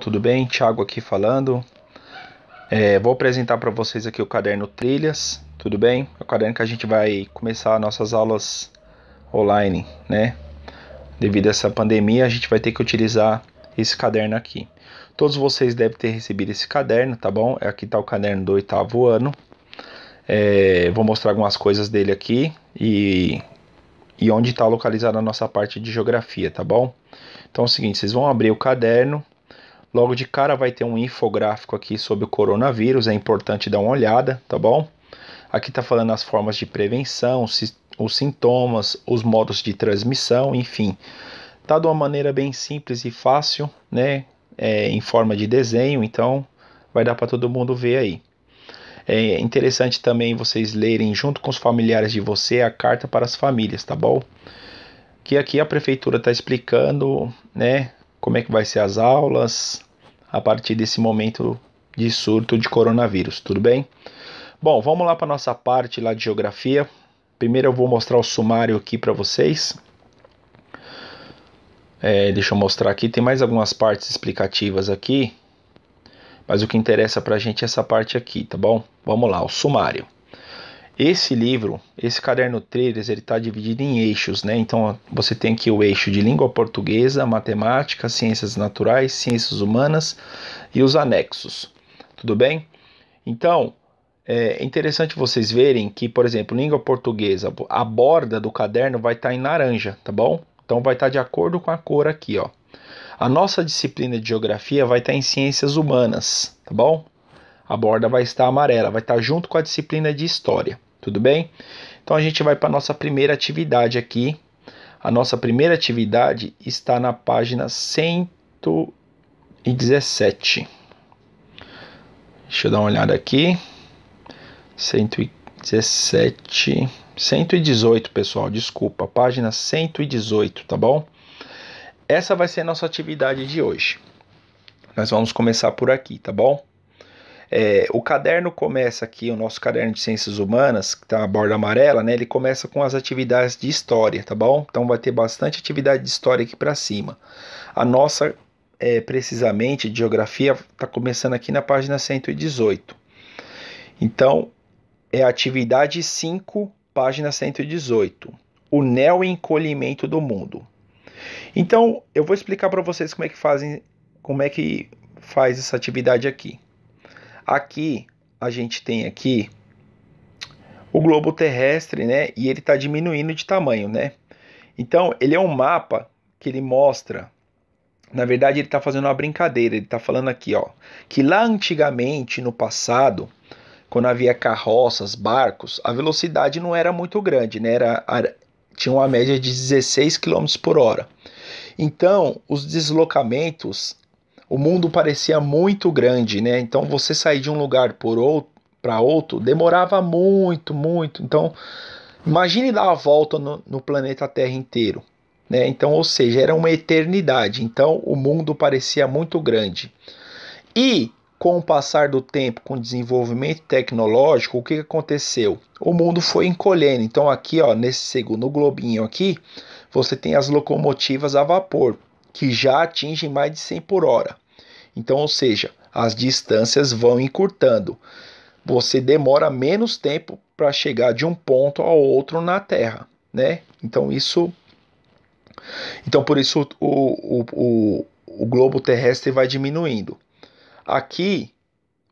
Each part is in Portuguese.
Tudo bem? Thiago aqui falando. Vou apresentar para vocês aqui o caderno Trilhas, tudo bem? É o caderno que a gente vai começar nossas aulas online, né? Devido a essa pandemia, a gente vai ter que utilizar esse caderno aqui. Todos vocês devem ter recebido esse caderno, tá bom? Aqui está o caderno do 8º ano. Vou mostrar algumas coisas dele aqui e onde está localizada a nossa parte de geografia, tá bom? Então é o seguinte, vocês vão abrir o caderno. Logo de cara vai ter um infográfico aqui sobre o coronavírus, é importante dar uma olhada, tá bom? Aqui tá falando as formas de prevenção, os sintomas, os modos de transmissão, enfim. Tá de uma maneira bem simples e fácil, né? Em forma de desenho, então vai dar para todo mundo ver aí. É interessante também vocês lerem junto com os familiares de você a carta para as famílias, tá bom? Que aqui a prefeitura está explicando, né, como é que vai ser as aulas a partir desse momento de surto de coronavírus, tudo bem? Bom, vamos lá para nossa parte lá de geografia. Primeiro eu vou mostrar o sumário aqui para vocês. Deixa eu mostrar aqui, tem mais algumas partes explicativas aqui, mas o que interessa para a gente é essa parte aqui, tá bom? Vamos lá, o sumário. Esse livro, esse caderno Trilhas, ele está dividido em eixos, né? Então você tem aqui o eixo de língua portuguesa, matemática, ciências naturais, ciências humanas e os anexos, tudo bem? Então é interessante vocês verem que, por exemplo, língua portuguesa, a borda do caderno vai estar em laranja, tá bom? Então vai estar de acordo com a cor aqui, ó. A nossa disciplina de geografia vai estar em ciências humanas, tá bom? A borda vai estar amarela, vai estar junto com a disciplina de história, tudo bem? Então a gente vai para a nossa primeira atividade aqui. A nossa primeira atividade está na página 117. Deixa eu dar uma olhada aqui. 117, 118, pessoal, desculpa, página 118, tá bom? Essa vai ser a nossa atividade de hoje. Nós vamos começar por aqui, tá bom? O caderno começa aqui, o nosso caderno de ciências humanas, que está a borda amarela, né? Ele começa com as atividades de história, tá bom? Então vai ter bastante atividade de história aqui para cima. A nossa, precisamente, de geografia, está começando aqui na página 118. Então, é a atividade 5, página 118. O neoencolhimento do mundo. Então, eu vou explicar para vocês como é que faz essa atividade aqui. Aqui, a gente tem aqui o globo terrestre, né? E ele está diminuindo de tamanho, né? Então, ele é um mapa que ele mostra. Na verdade, ele está fazendo uma brincadeira. Ele está falando aqui, ó, que lá antigamente, no passado, quando havia carroças, barcos, a velocidade não era muito grande, né? Tinha uma média de 16 km por hora. Então, os deslocamentos, o mundo parecia muito grande, né? Então, você sair de um lugar para outro demorava muito, muito. Então, imagine dar a volta no planeta Terra inteiro, né? Então, ou seja, era uma eternidade. Então, o mundo parecia muito grande. E com o passar do tempo, com o desenvolvimento tecnológico, o que aconteceu? O mundo foi encolhendo. Então aqui, ó, nesse segundo globinho aqui, você tem as locomotivas a vapor, que já atingem mais de 100 por hora. Então, ou seja, as distâncias vão encurtando. Você demora menos tempo para chegar de um ponto ao outro na Terra, né? Então por isso o globo terrestre vai diminuindo. Aqui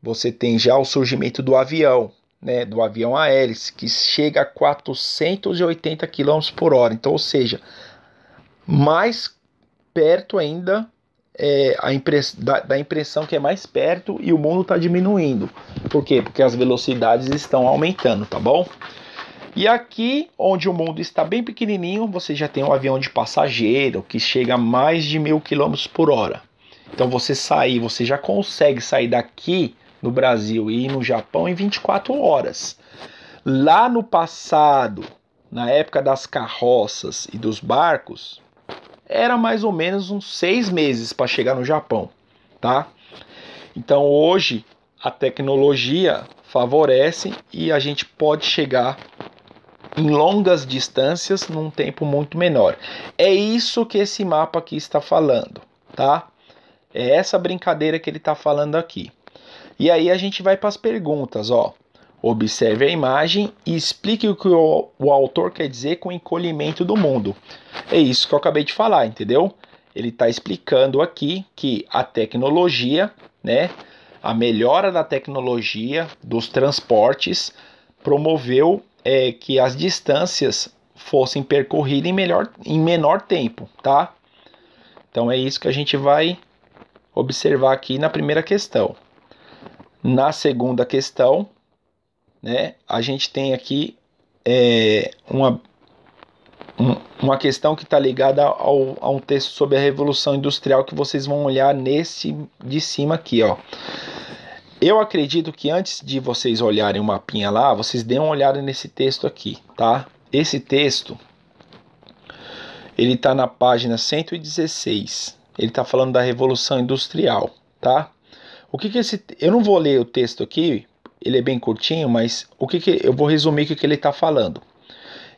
você tem já o surgimento do avião, né, do avião a hélice, que chega a 480 km por hora. Então, ou seja, mais perto ainda, da impressão que é mais perto e o mundo está diminuindo. Por quê? Porque as velocidades estão aumentando, tá bom? E aqui, onde o mundo está bem pequenininho, você já tem um avião de passageiro que chega a mais de 1000 km por hora. Então você já consegue sair daqui no Brasil e ir no Japão em 24 horas. Lá no passado, na época das carroças e dos barcos, era mais ou menos uns 6 meses para chegar no Japão, tá? Então hoje a tecnologia favorece e a gente pode chegar em longas distâncias num tempo muito menor. É isso que esse mapa aqui está falando, tá? É essa brincadeira que ele está falando aqui. E aí a gente vai para as perguntas, ó. Observe a imagem e explique o que o autor quer dizer com encolhimento do mundo. É isso que eu acabei de falar, entendeu? Ele está explicando aqui que a tecnologia, né, a melhora da tecnologia dos transportes promoveu que as distâncias fossem percorridas em menor tempo, tá? Então é isso que a gente vai observar aqui na primeira questão. Na segunda questão, né, a gente tem aqui uma questão que está ligada a um texto sobre a Revolução Industrial que vocês vão olhar nesse de cima aqui, ó. Eu acredito que antes de vocês olharem o mapinha lá, vocês deem uma olhada nesse texto aqui, tá? Esse texto, ele está na página 116. Ele está falando da Revolução Industrial, tá? Eu não vou ler o texto aqui, ele é bem curtinho, mas eu vou resumir o que ele está falando.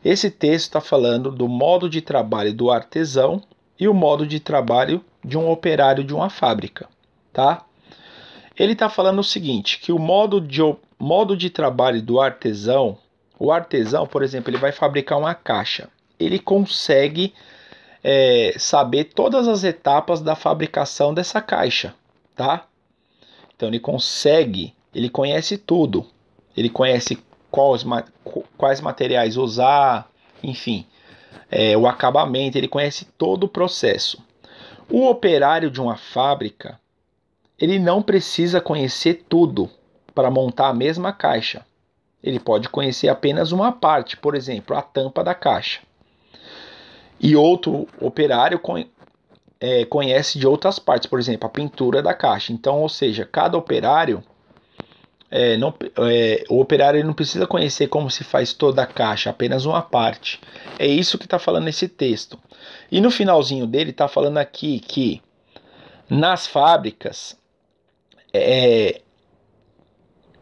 Esse texto está falando do modo de trabalho do artesão e o modo de trabalho de um operário de uma fábrica, tá? Ele está falando o seguinte, que o modo de trabalho do artesão, o artesão, por exemplo, ele vai fabricar uma caixa. Ele consegue saber todas as etapas da fabricação dessa caixa, tá? Então ele conhece tudo. Ele conhece quais materiais usar, enfim, o acabamento, ele conhece todo o processo. O operário de uma fábrica, ele não precisa conhecer tudo para montar a mesma caixa. Ele pode conhecer apenas uma parte, por exemplo, a tampa da caixa. E outro operário conhece de outras partes, por exemplo, a pintura da caixa. Então, ou seja, cada operário, o operário ele não precisa conhecer como se faz toda a caixa, apenas uma parte. É isso que está falando nesse texto. E no finalzinho dele está falando aqui que nas fábricas é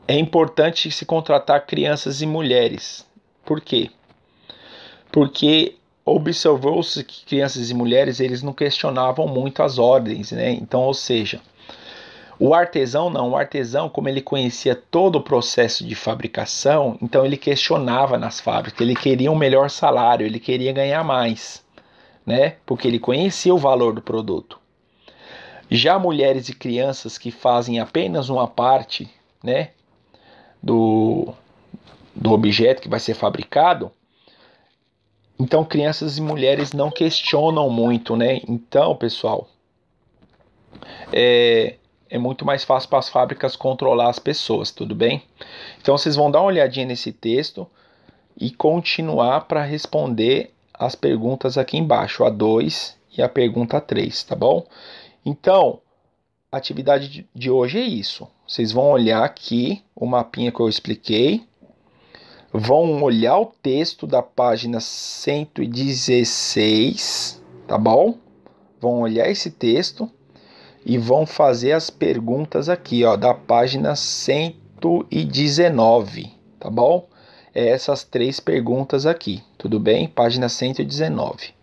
importante se contratar crianças e mulheres. Por quê? Porque observou-se que crianças e mulheres eles não questionavam muito as ordens, né? Então, ou seja, o artesão não, o artesão, como ele conhecia todo o processo de fabricação, então ele questionava nas fábricas, ele queria um melhor salário, ele queria ganhar mais, né? Porque ele conhecia o valor do produto. Já mulheres e crianças que fazem apenas uma parte, né, do objeto que vai ser fabricado, então crianças e mulheres não questionam muito, né? Então, pessoal, é muito mais fácil para as fábricas controlar as pessoas, tudo bem? Então vocês vão dar uma olhadinha nesse texto e continuar para responder as perguntas aqui embaixo, a 2 e a pergunta 3, tá bom? Então, a atividade de hoje é isso. Vocês vão olhar aqui o mapinha que eu expliquei, vão olhar o texto da página 116, tá bom? Vão olhar esse texto e vão fazer as perguntas aqui, ó, da página 119, tá bom? Essas 3 perguntas aqui, tudo bem? Página 119.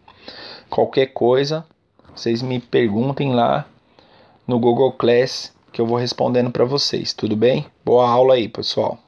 Qualquer coisa, vocês me perguntem lá no Google Class que eu vou respondendo para vocês, tudo bem? Boa aula aí, pessoal.